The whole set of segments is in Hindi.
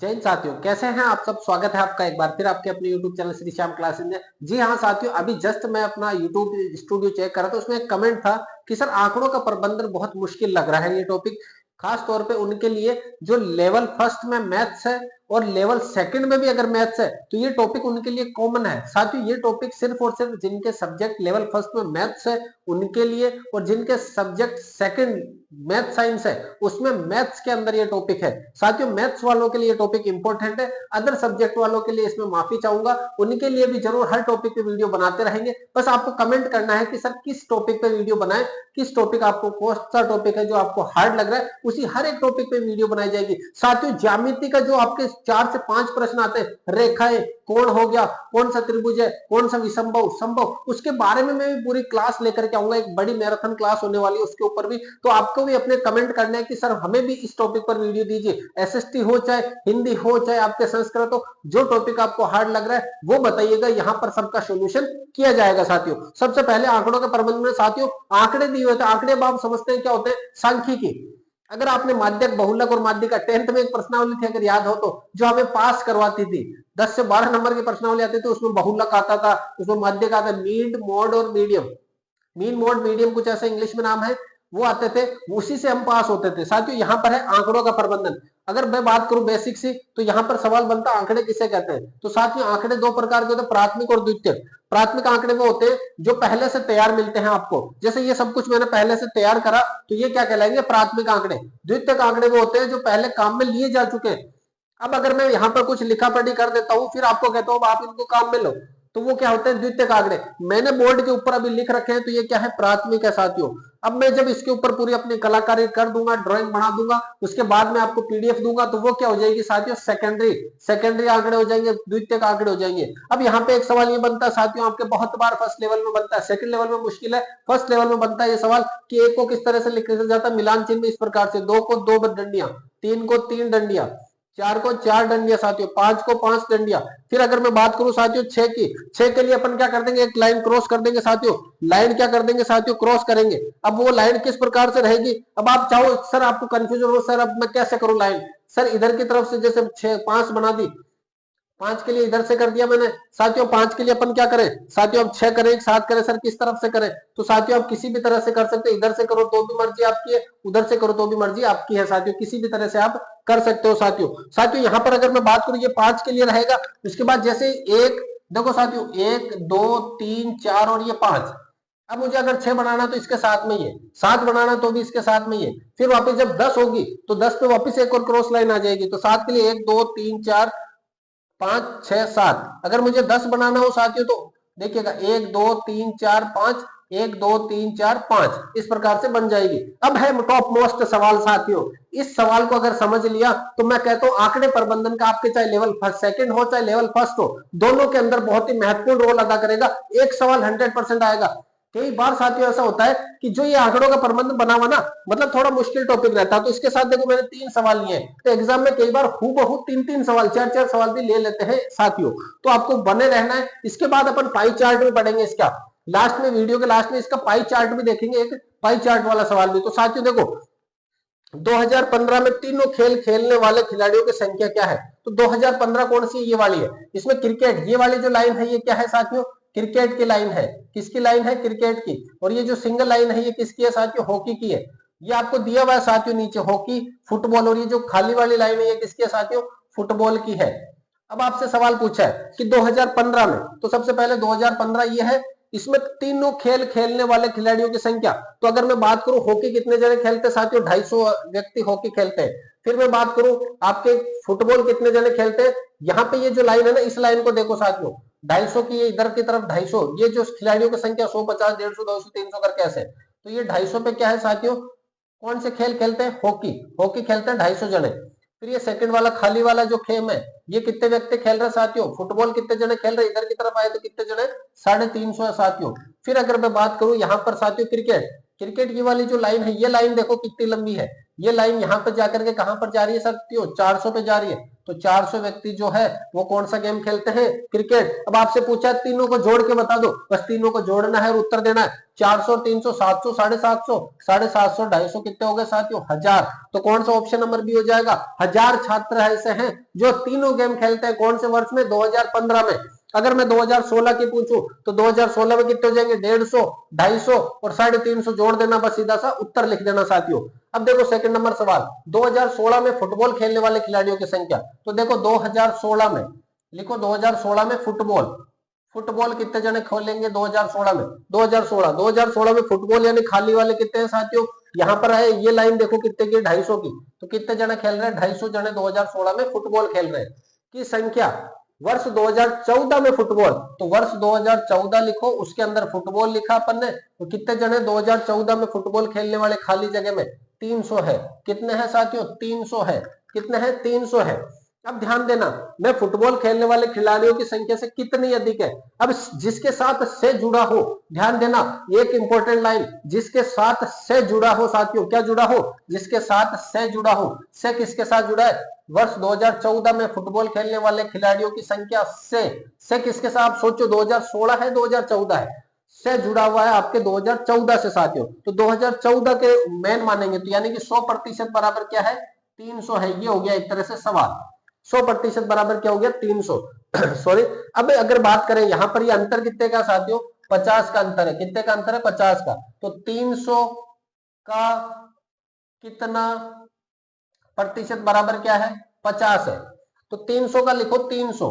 जय हिंद साथियों, कैसे हैं आप सब। स्वागत है आपका एक बार फिर आपके अपने YouTube channel Shri Shyam classes में। जी हाँ साथियों, अभी जस्ट मैं अपना YouTube स्टूडियो चेक कर रहा था, उसमें एक कमेंट था कि सर आंकड़ों का प्रबंधन बहुत मुश्किल लग रहा है ये टॉपिक, खास तौर पे उनके लिए जो लेवल फर्स्ट में मैथ्स है और लेवल सेकंड में भी अगर मैथ्स है तो ये टॉपिक उनके लिए कॉमन है। साथियों ये टॉपिक सिर्फ और सिर्फ जिनके सब्जेक्ट लेवल फर्स्ट में मैथ्स है उनके लिए, और जिनके सब्जेक्ट सेकंड मैथ साइंस है उसमें मैथ्स के अंदर ये टॉपिक है। साथियों मैथ्स वालों के लिए टॉपिक इंपॉर्टेंट है, अदर सब्जेक्ट वालों के लिए इसमें माफी चाहूंगा, उनके लिए भी जरूर हर टॉपिक पे वीडियो बनाते रहेंगे। बस आपको कमेंट करना है कि सर किस टॉपिक पे वीडियो बनाए, किस टॉपिक आपको कौन सा टॉपिक है जो आपको हार्ड लग रहा है, उसी हर एक टॉपिक पे वीडियो बनाई जाएगी। साथियों ज्यामिति का जो आपके 4 से 5 प्रश्न आते हैं, रेखाएं, कोण हो गया, कौन सा त्रिभुज है, कौन सा विसंभव, संभव, उसके बारे में मैं भी पूरी क्लास लेकर के आऊंगा। एक बड़ी मैराथन क्लास होने वाली है उसके ऊपर भी, तो आपको भी अपने कमेंट करने हैं कि सर हमें भी इस टॉपिक पर वीडियो दीजिए। एसएसटी हो चाहे हिंदी हो चाहे आपके संस्कृत हो, जो टॉपिक आपको हार्ड लग रहा है वो बताइएगा, यहाँ पर सबका सोल्यूशन किया जाएगा। साथियों सबसे पहले आंकड़ों के प्रबंधन में साथियों आंकड़े दिए हुए थे। आंकड़े आप समझते हैं क्या होते हैं? सांख्यिकी। अगर आपने माध्यक, बहुलक और माध्यिका 10th में एक प्रश्नावली थी अगर याद हो तो, जो हमें पास करवाती थी, 10 से 12 नंबर की प्रश्नावली आती थी, उसमें बहुलक आता था, उसमें माध्यक आता, मीन, मोड और मीडियम। मीन, मोड, मीडियम कुछ ऐसा इंग्लिश में नाम है, वो आते थे, उसी से हम पास होते थे। साथियों यहाँ पर है आंकड़ों का प्रबंधन। अगर मैं बात करूं बेसिक से, तो यहाँ पर सवाल बनता आंकड़े किसे कहते हैं। तो साथियों आंकड़े दो प्रकार के होते हैं, प्राथमिक और द्वितीयक। प्राथमिक आंकड़े वो होते हैं जो पहले से तैयार मिलते हैं आपको, जैसे ये सब कुछ मैंने पहले से तैयार करा तो ये क्या कहलाएंगे? प्राथमिक आंकड़े। द्वितीयक आंकड़े वो होते हैं जो पहले काम में लिए जा चुके हैं। अब अगर मैं यहाँ पर कुछ लिखा पढ़ी कर देता हूँ फिर आपको कहता हूँ आप इनको काम में लो, तो वो क्या होते हैं? द्वितीयक आंकड़े। मैंने बोर्ड के ऊपर अभी लिख रखे हैं तो ये क्या है? प्राथमिक है साथियों। अब मैं जब इसके ऊपर पूरी अपनी कलाकारी कर दूंगा, ड्राइंग बना दूंगा, उसके बाद में आपको पीडीएफ दूंगा, तो वो क्या हो जाएगी साथियों? सेकेंडरी। सेकेंडरी आंकड़े हो जाएंगे, द्वितीयक आंकड़े हो जाएंगे। अब यहाँ पे एक सवाल ये बनता है साथियों, आपके बहुत बार फर्स्ट लेवल में बनता है, सेकंड लेवल में मुश्किल है, फर्स्ट लेवल में बनता है ये सवाल कि एक को किस तरह से लिखा जाता है? मिलान चिन्ह इस प्रकार से, 2 को 2 डंडियां, 3 को 3 डंडियां, 4 को 4 डंडियां साथियों, 5 को 5 डंडियां। फिर अगर मैं बात करूं साथियों 6 की, 6 के लिए अपन क्या कर देंगे? एक लाइन क्रॉस कर देंगे साथियों। लाइन क्या कर देंगे साथियों? क्रॉस करेंगे। अब वो लाइन किस प्रकार से रहेगी? अब आप चाहो सर, आपको कंफ्यूजन हो सर अब मैं कैसे करूं लाइन, सर इधर की तरफ से जैसे 6 5 बना दी, 5 के लिए इधर से कर दिया मैंने साथियों। 5 के लिए अपन क्या करें साथियों? अब 6 करें, 7 करें, सर किस तरफ से करें? तो साथियों आप किसी भी तरह से कर सकते हैं, इधर से करो तो भी मर्जी आपकी है, उधर से करो तो भी मर्जी आपकी है साथियों, किसी भी तरह से आप कर सकते हो साथियों। साथियों यहाँ पर अगर मैं बात करूं ये 5 के लिए रहेगा, उसके बाद जैसे एक, देखो साथियों 1 2 3 4 और ये 5। अब मुझे अगर 6 बनाना तो इसके साथ में ही है, 7 बनाना तो भी इसके साथ में ही है, फिर वापस जब 10 होगी तो 10 पे वापस एक और क्रॉस लाइन आ जाएगी, तो 7 के लिए 1 2 3 4 5 6 7। अगर मुझे 10 बनाना हो साथियों तो देखिएगा 1 2 3 4 5, 1 2 3 4 5, इस प्रकार से बन जाएगी। अब है टॉप मोस्ट सवाल साथियों, इस सवाल को अगर समझ लिया तो मैं कहता हूं आंकड़े प्रबंधन का आपके चाहे लेवल फर्स्ट सेकंड हो चाहे लेवल फर्स्ट हो, दोनों के अंदर बहुत ही महत्वपूर्ण रोल अदा करेगा। एक सवाल 100% आएगा। कई बार साथियों ऐसा होता है कि जो ये आंकड़ों का प्रबंध बना हुआ ना, मतलब थोड़ा मुश्किल टॉपिक रहता है, तो इसके साथ देखो मैंने 3 सवाल लिए हैं, तो एग्जाम में कई बार हूबहू 3-3 सवाल, 4-4 सवाल भी ले लेते हैं साथियों। तो आपको बने रहना है। इसके बाद अपन पाई चार्ट भी पढ़ेंगे इसका, लास्ट में वीडियो के लास्ट में इसका पाई चार्ट भी देखेंगे, एक पाई चार्ट वाला सवाल भी। तो साथियों देखो 2015 में तीनों खेल खेलने वाले खिलाड़ियों की संख्या क्या है? तो 2015 कौन सी? ये वाली है। इसमें क्रिकेट, ये वाली जो लाइन है ये क्या है साथियों? क्रिकेट की लाइन है। किसकी लाइन है? क्रिकेट की। और ये जो सिंगल लाइन है ये किसकी है साथियों? हॉकी की है। ये आपको दिया हुआ है साथियों नीचे, हॉकी, फुटबॉल। और ये जो खाली वाली लाइन है ये किसकी है साथियों? फुटबॉल की है। अब आपसे सवाल पूछा है कि 2015 में, तो सबसे पहले 2015 ये है, इसमें तीनों खेल खेलने वाले खिलाड़ियों की संख्या। तो अगर मैं बात करूं हॉकी कितने जने खेलते हैं साथियों? 250 व्यक्ति हॉकी खेलते हैं। फिर मैं बात करूं आपके फुटबॉल कितने जने खेलते हैं, यहाँ पे ये जो लाइन है ना, इस लाइन को देखो साथियों, 250 की, इधर की तरफ 250, ये जो खिलाड़ियों की संख्या 100 50 150 200 300 करके ऐसे, तो ये 250 पे क्या है साथियों? कौन से खेल खेलते हैं? हॉकी। हॉकी खेलते हैं 250 जने। फिर ये सेकंड वाला खाली वाला जो खेम है, ये कितने व्यक्ति खेल रहे हैं साथियों? फुटबॉल कितने जने खेल रहे हैं? इधर की तरफ आए तो कितने जने? 350 है साथियों। फिर अगर मैं बात करूं यहाँ पर साथियों क्रिकेट, क्रिकेट की वाली जो लाइन है, ये लाइन देखो कितनी लंबी है। ये लाइन यहाँ पर जाकर के कहां पर जा रही है साथियों? 400 पे जा रही है। तो 400 व्यक्ति जो है वो कौन सा गेम खेलते हैं? क्रिकेट। अब आपसे पूछा तीनों को जोड़ के बता दो, बस तीनों को जोड़ना है और उत्तर देना है। 400, 300, 700, 750, 750, 250 कितने हो गए साथियों 1000। तो कौन सा ऑप्शन नंबर बी हो जाएगा। 1000 छात्र ऐसे हैं जो तीनों गेम खेलते हैं। कौन से वर्ष में 2015 में। अगर मैं 2016 की पूछूं तो 2016 में कितने हो जाएंगे 150, 250 और 350 जोड़ देना, बस सीधा सा उत्तर लिख देना साथियों। अब देखो सेकंड नंबर सवाल, 2016 में फुटबॉल खेलने वाले खिलाड़ियों की संख्या। तो देखो 2016 में लिखो, 2016 में फुटबॉल, फुटबॉल कितने जने खोलेंगे 2016 में। 2016 में फुटबॉल यानी खाली वाले कितने हैं साथियों। यहाँ पर है ये लाइन देखो कितने की 250 की। तो कितने जने खेल रहे हैं 250 जने 2016 में फुटबॉल खेल रहे हैं की संख्या। वर्ष 2014 में फुटबॉल, तो वर्ष 2014 लिखो, उसके अंदर फुटबॉल लिखा अपन ने। तो कितने जने 2014 में फुटबॉल खेलने वाले खाली जगह में 300 है। कितने हैं साथियों 300 है। कितने हैं 300 है। अब ध्यान देना, मैं फुटबॉल खेलने वाले खिलाड़ियों की संख्या से कितनी अधिक है। अब जिसके साथ से जुड़ा हो, ध्यान देना एक इंपॉर्टेंट लाइन, जिसके साथ से जुड़ा हो साथियों, क्या जुड़ा हो, जिसके साथ से जुड़ा हो। से किसके साथ जुड़ा है, वर्ष 2014 में फुटबॉल खेलने वाले खिलाड़ियों की संख्या से किसके साथ, आप सोचो 2016 है 2014 है, से जुड़ा हुआ है आपके 2014 से साथियों। तो 2014 के मेन मानेंगे तो यानी कि 100% बराबर क्या है 300 है। ये हो गया एक तरह से सवाल। 100% बराबर क्या हो गया 300 सॉरी। अब अगर बात करें यहां पर ये अंतर कितने का साथियों, 50 का अंतर है। कितने का अंतर है 50 का। तो 300 का कितना प्रतिशत बराबर क्या है 50 है। तो 300 का लिखो 300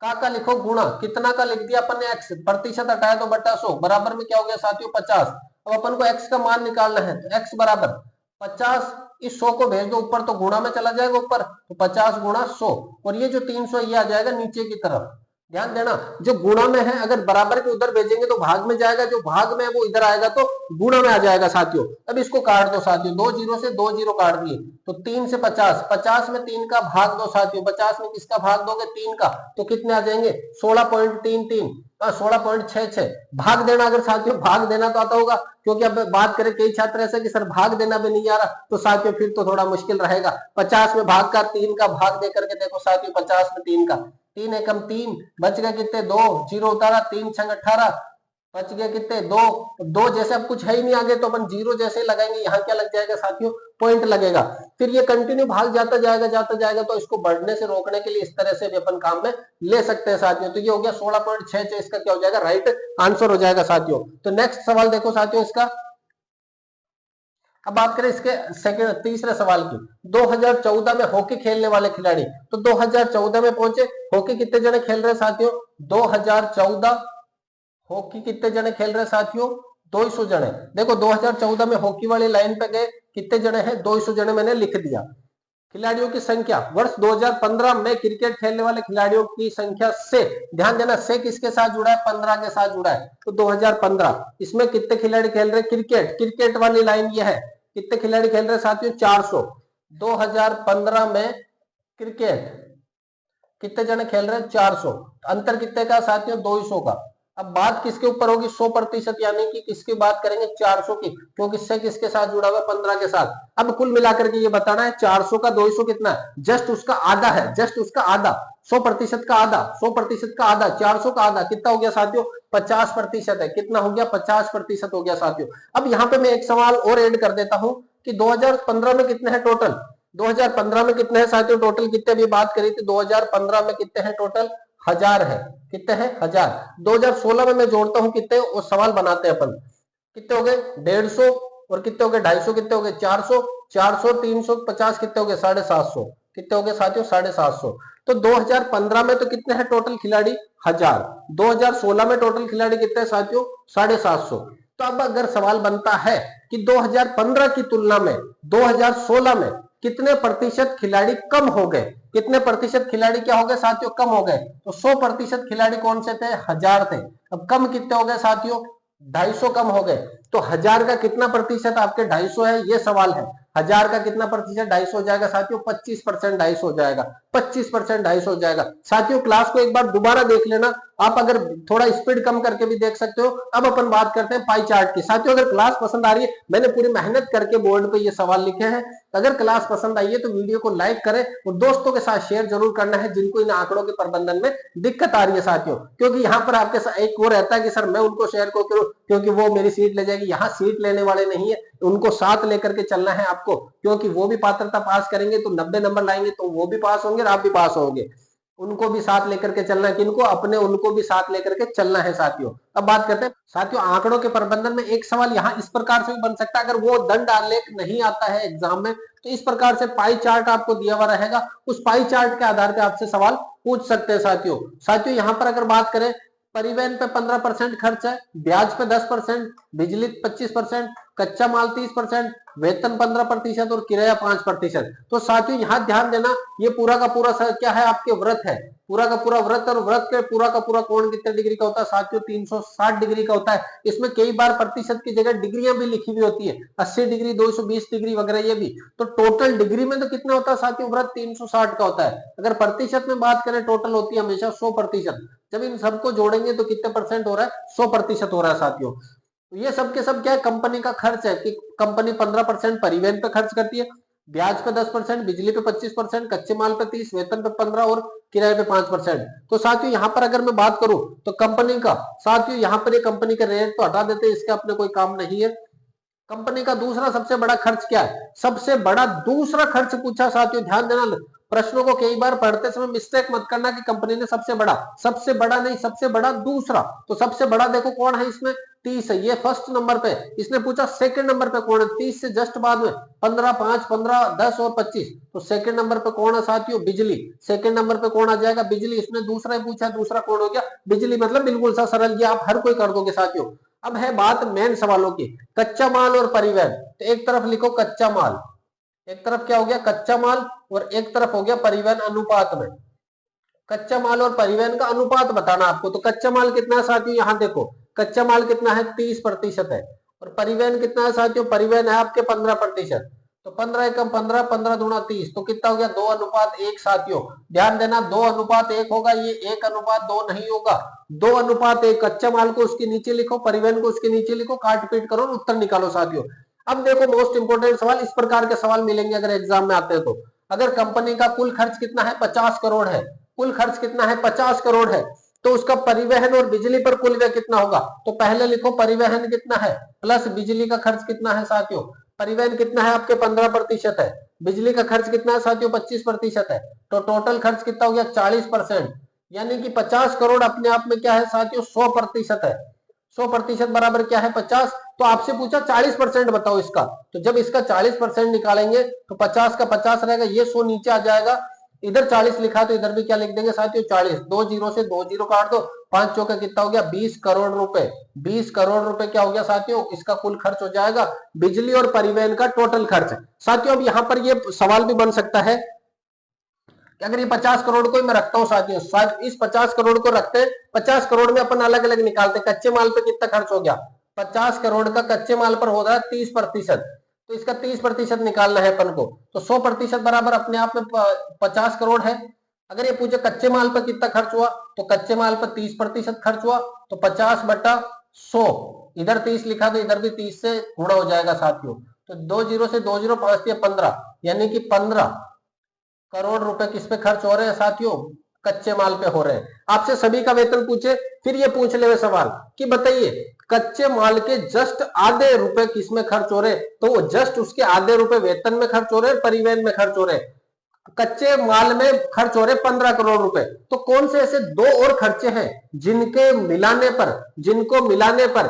का लिखो गुणा कितना का लिख दिया अपन ने x, प्रतिशत हटाया तो बटा 100 बराबर में क्या हो गया साथियों 50। अब अपन को x का मान निकालना है तो x बराबर 50, इस 100 को भेज दो ऊपर तो गुणा में चला जाएगा ऊपर, तो 50 गुणा 100 और ये जो 300 ये आ जाएगा नीचे की तरफ। ध्यान देना जो गुणा में है अगर बराबर के उधर भेजेंगे तो भाग में जाएगा, जो भाग में है वो इधर आएगा तो गुणा में आ जाएगा साथियों। अब इसको काट दो साथियों, 2 जीरो से 2 जीरो काट दिए तो 3 से 50, 50 में 3 का भाग दो साथियों, 50 में किसका भाग दोगे 3 का, तो कितने आ जाएंगे 16.33, 16.66। भाग देना अगर साथियों भाग देना तो आता होगा, क्योंकि अब बात करें कई छात्र ऐसे कि सर भाग देना भी नहीं आ रहा, तो साथियों फिर तो थोड़ा मुश्किल रहेगा। 50 में भाग का 3 का भाग दे करके देखो साथियों, 50 में 3 का, 3 एकम 3 बच गए कितने 2, जीरो उतारा 3 छंग 18 बच गए कितने 2, दो जैसे अब कुछ है ही नहीं आगे तो अपन जीरो जैसे लगाएंगे, यहाँ क्या लग जाएगा साथियों पॉइंट लगेगा। फिर ये कंटिन्यू भाग जाता जाएगा तो इसको बढ़ने से रोकने के लिए इस तरह से भी अपन काम में ले सकते हैं साथियों। तो ये हो गया 16.66, इसका क्या हो जाएगा राइट आंसर हो जाएगा साथियों। तो नेक्स्ट सवाल देखो साथियों इसका। अब बात करें इसके सेकंड तीसरे सवाल की, 2014 में हॉकी खेलने वाले खिलाड़ी। तो 2014 में पहुंचे, हॉकी कितने जने खेल रहे हैं साथियों 2014 हॉकी कितने जने खेल रहे हैं साथियों 200 जने। देखो 2014 में हॉकी वाली लाइन पे गए कितने जने हैं 200 जने मैंने लिख दिया। खिलाड़ियों की संख्या वर्ष 2015 में क्रिकेट खेलने वाले खिलाड़ियों की संख्या से, ध्यान देना से किसके साथ जुड़ा है 15 के साथ जुड़ा है। तो 2015 इसमें कितने खिलाड़ी खेल रहे हैं क्रिकेट, क्रिकेट वाली लाइन ये है, कितने खिलाड़ी खेल रहे हैं साथियों 400। 2015 में क्रिकेट कितने जने खेल रहे हैं 400, अंतर कितने का साथियों 200 का। अब बात किसके ऊपर होगी 100%, यानी कि किसकी बात करेंगे 400 की, क्योंकि इससे किसके साथ जुड़ा हुआ है 15 के साथ। अब कुल मिलाकर के ये बताना है 400 का 200 कितना है, जस्ट उसका आधा है, जस्ट उसका आधा, 100% का आधा, 100% का आधा, 400 का आधा कितना हो गया साथियों 50% है। कितना हो गया 50% हो गया साथियों। अब यहाँ पे मैं एक सवाल और ऐड कर देता हूं कि 2015 में कितने हैं टोटल, 2015 में कितने हैं साथियों टोटल, कितने अभी बात करी थी 2015 में कितने हैं टोटल 1000 है। कितने हैं 1000। 2016 में मैं जोड़ता हूं कितने, वो सवाल बनाते हैं अपन, कितने हो गए 150 और कितने हो गए 250, कितने हो गए 400, 400 350 कितने हो गए 750, कितने हो गए साथियों 750। तो 2015 में तो कितने हैं टोटल खिलाड़ी 1000, 2016 में टोटल खिलाड़ी कितने हैं साथियों 750। तो अब अगर सवाल बनता है कि 2015 की तुलना में 2016 में कितने प्रतिशत खिलाड़ी कम हो गए, कितने प्रतिशत खिलाड़ी क्या हो गए साथियों कम हो गए, तो 100% खिलाड़ी कौन से थे 1000 थे। अब कम कितने हो गए साथियों 250 कम हो गए। तो 1000 का कितना प्रतिशत आपके 250 है ये सवाल है, 1000 का कितना प्रतिशत 250 हो जाएगा साथियों 25% 250 हो जाएगा। 25%, 250 हो जाएगा। साथियों क्लास को एक बार दोबारा देख लेना, आप अगर थोड़ा स्पीड कम करके भी देख सकते हो। अब अपन बात करते हैं पाई चार्ट की। साथियों अगर क्लास पसंद आ रही है, मैंने पूरी मेहनत करके बोर्ड पे ये सवाल लिखे हैं, अगर क्लास पसंद आई है तो वीडियो को लाइक करें और दोस्तों के साथ शेयर जरूर करना है जिनको इन आंकड़ों के प्रबंधन में दिक्कत आ रही है साथियों। क्योंकि यहाँ पर आपके साथ एक वो रहता है कि सर मैं उनको शेयर को करूं क्योंकि वो मेरी सीट ले जाएगी, यहाँ सीट लेने वाले नहीं है, उनको साथ लेकर के चलना है आपको, क्योंकि वो भी पात्रता पास करेंगे तो 90 नंबर लाएंगे तो वो भी पास होंगे और आप भी पास होंगे। उनको भी साथ लेकर के चलना है, किनको, अपने उनको भी साथ लेकर के चलना है साथियों। अब बात करते हैं साथियों आंकड़ों के प्रबंधन में। एक सवाल यहाँ इस प्रकार से भी बन सकता है, अगर वो दंड आलेख नहीं आता है एग्जाम में तो इस प्रकार से पाई चार्ट आपको दिया हुआ रहेगा, उस पाई चार्ट के आधार पर आपसे सवाल पूछ सकते हैं साथियों। साथियों यहाँ पर अगर बात करें, परिवहन पे 15% खर्च है, ब्याज पे 10%, बिजली 25%, कच्चा माल 30%, वेतन 15% और किराया 5%। तो साथियों यहाँ ध्यान देना, ये पूरा का पूरा क्या है, आपके व्रत है, पूरा का पूरा व्रत, और व्रत के पूरा का पूरा कोण कितने डिग्री का होता है साथियों, 360 डिग्री का होता है। इसमें कई बार प्रतिशत की जगह डिग्रियां भी लिखी हुई होती है, 80 डिग्री, 220 डिग्री वगैरह, ये भी। तो टोटल डिग्री में तो कितना होता है साथियों, व्रत 360 का होता है। अगर प्रतिशत में बात करें, टोटल होती है हमेशा 100%। जब इन सबको जोड़ेंगे तो कितने परसेंट हो रहा है, 100% हो रहा है साथियों। ये सब के सब क्या है, कंपनी का खर्च है कि कंपनी 15% परिवहन पे खर्च करती है, ब्याज पे 10%, बिजली पे 25%, कच्चे माल पे 30, वेतन पे 15 और किराए पे 5%। तो साथियों यहाँ पर अगर मैं बात करूं तो कंपनी का, साथियों यहाँ पर ये कंपनी का रेट तो हटा देते हैं, इसका अपने कोई काम नहीं है। कंपनी का दूसरा सबसे बड़ा खर्च क्या है, सबसे बड़ा दूसरा खर्च पूछा साथियों, ध्यान देना प्रश्नों को कई बार पढ़ते समय मिस्टेक मत करना कि कंपनी ने सबसे बड़ा नहीं, सबसे बड़ा दूसरा। तो सबसे बड़ा देखो कौन है इसमें, 30 है, ये फर्स्ट नंबर पे। इसने पूछा सेकंड नंबर पे कौन है, 30 से जस्ट बाद में 15, 5, 15, 10 और 25। तो सेकंड नंबर पे कौन है साथियों, बिजली। सेकंड नंबर पे कौन आ जाएगा, बिजली। इसने दूसरा ही पूछा, दूसरा कौन हो गया, बिजली। मतलब बिल्कुल सा सरल, ये आप हर कोई कर दोगे साथियों। अब है बात मेन सवालों की, कच्चा माल और परिवहन। तो एक तरफ लिखो कच्चा माल, एक तरफ क्या हो गया, कच्चा माल, और एक तरफ हो गया परिवहन। अनुपात में कच्चा माल और परिवहन का अनुपात बताना आपको। तो कच्चा माल कितना है साथियों, यहाँ देखो कच्चा माल कितना है, 30% है, और परिवहन कितना है साथियों, परिवहन है आपके 15%। तो 15 एकम 15, 15 दूना 30, तो कितना हो गया, 2:1 साथियों। ध्यान देना 2:1 होगा, ये 1:2 नहीं होगा, 2:1। कच्चा माल को उसके नीचे लिखो, परिवहन को उसके नीचे लिखो, काट पीट करो, उत्तर निकालो साथियों। अब देखो मोस्ट इंपोर्टेंट सवाल, इस प्रकार के सवाल मिलेंगे अगर एग्जाम में आते हैं तो। अगर कंपनी का कुल खर्च कितना है, 50 करोड़ है, कुल खर्च कितना है, 50 करोड़ है, तो उसका परिवहन और बिजली पर कुल व्यय कितना होगा। तो पहले लिखो परिवहन कितना है प्लस बिजली का खर्च कितना है साथियों। परिवहन कितना है आपके 15% है, बिजली का खर्च कितना है साथियों 25% है, तो टोटल खर्च कितना हो गया 40%। यानी कि 50 करोड़ अपने आप में क्या है साथियों, 100% है। 100% बराबर क्या है 50। तो आपसे पूछा 40% बताओ इसका, तो जब इसका 40% निकालेंगे तो 50 का 50 रहेगा, ये 100 नीचे आ जाएगा, इधर 40 लिखा तो इधर भी क्या लिख देंगे साथियों 40। 2 जीरो से 2 जीरो काट दो, 5 चौका कितना हो गया 20 करोड़ रुपए। 20 करोड़ रुपए क्या हो गया साथियों, इसका कुल खर्च हो जाएगा, बिजली और परिवहन का टोटल खर्च। साथियों अब यहाँ पर ये सवाल भी बन सकता है कि अगर ये 50 करोड़ को मैं रखता हूँ साथियों, इस 50 करोड़ को रखते हैं, 50 करोड़ में अपन अलग अलग निकालते हैं, कच्चे माल पे कितना खर्च हो गया, 50 करोड़ का कच्चे माल पर हो रहा है 30%, तो इसका 30% निकालना है अपन को। तो 100% बराबर अपने आप में 50 करोड़ है। अगर ये पूछे कच्चे माल पर कितना खर्च हुआ, तो कच्चे माल पर 30% खर्च हुआ, तो 50/100, इधर 30 लिखा तो इधर भी 30 से गुणा हो जाएगा साथियों। तो 2 जीरो से 2 जीरो 5 या 15, यानी कि 15 करोड़ रुपए किस पे खर्च हो रहे हैं साथियों, कच्चे माल पे हो रहे हैं। आपसे सभी का वेतन पूछे, फिर ये पूछ ले सवाल कि बताइए कच्चे माल के जस्ट आधे रुपए किस में खर्च हो रहे, तो वो जस्ट उसके आधे रुपए वेतन में खर्च हो रहे हैं, परिवहन में खर्च हो रहे हैं। कच्चे माल में खर्च हो रहे 15 करोड़ रुपए, तो कौन से ऐसे दो और खर्चे हैं जिनको मिलाने पर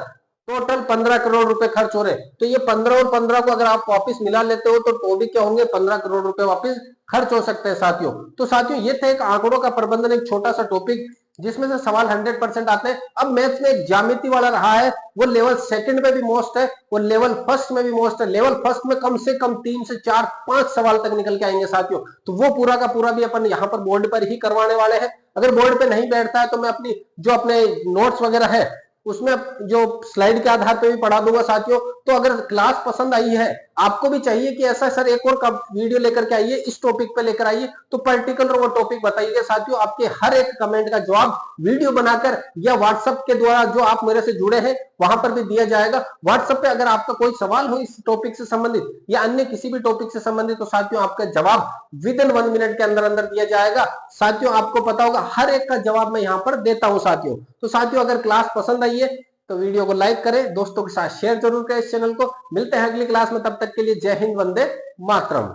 टोटल 15 करोड़ रुपए खर्च हो रहे। तो ये 15 और 15 को अगर आप वापस मिला लेते हो तो भी क्या होंगे, 15 करोड़ रुपए वापस खर्च हो सकते हैं साथियों। तो साथियों ये थे एक आंकड़ों का प्रबंधन, एक छोटा सा टॉपिक जिसमें से सवाल 100% आते हैं। अब मैथ्स में एक ज्यामिति वाला रहा है, वो लेवल सेकंड में भी मोस्ट है, वो लेवल फर्स्ट में भी मोस्ट है। लेवल फर्स्ट में कम से कम 3 से 4, 5 सवाल तक निकल के आएंगे साथियों। तो वो पूरा का पूरा भी अपन यहाँ पर बोर्ड पर ही करवाने वाले हैं। अगर बोर्ड पे नहीं बैठता है तो मैं अपने नोट्स वगैरह है उसमें जो स्लाइड के आधार पे भी पढ़ा दूंगा साथियों। तो अगर क्लास पसंद आई है, आपको भी चाहिए कि ऐसा सर एक और वीडियो लेकर के आइए, इस टॉपिक पे लेकर आइए, तो पर्टिकुलर वो टॉपिक बताइएगा साथियों। आपके हर एक कमेंट का जवाब वीडियो बनाकर या व्हाट्सएप के द्वारा जो आप मेरे से जुड़े हैं वहां पर भी दिया जाएगा। व्हाट्सएप पे अगर आपका कोई सवाल हो इस टॉपिक से संबंधित या अन्य किसी भी टॉपिक से संबंधित, तो साथियों आपका जवाब विद इन 1 मिनट के अंदर अंदर दिया जाएगा। साथियों आपको पता होगा हर एक का जवाब मैं यहां पर देता हूं साथियों। तो साथियों अगर क्लास पसंद आई है तो वीडियो को लाइक करें, दोस्तों के साथ शेयर जरूर करें इस चैनल को। मिलते हैं अगली क्लास में, तब तक के लिए जय हिंद, वंदे मातरम।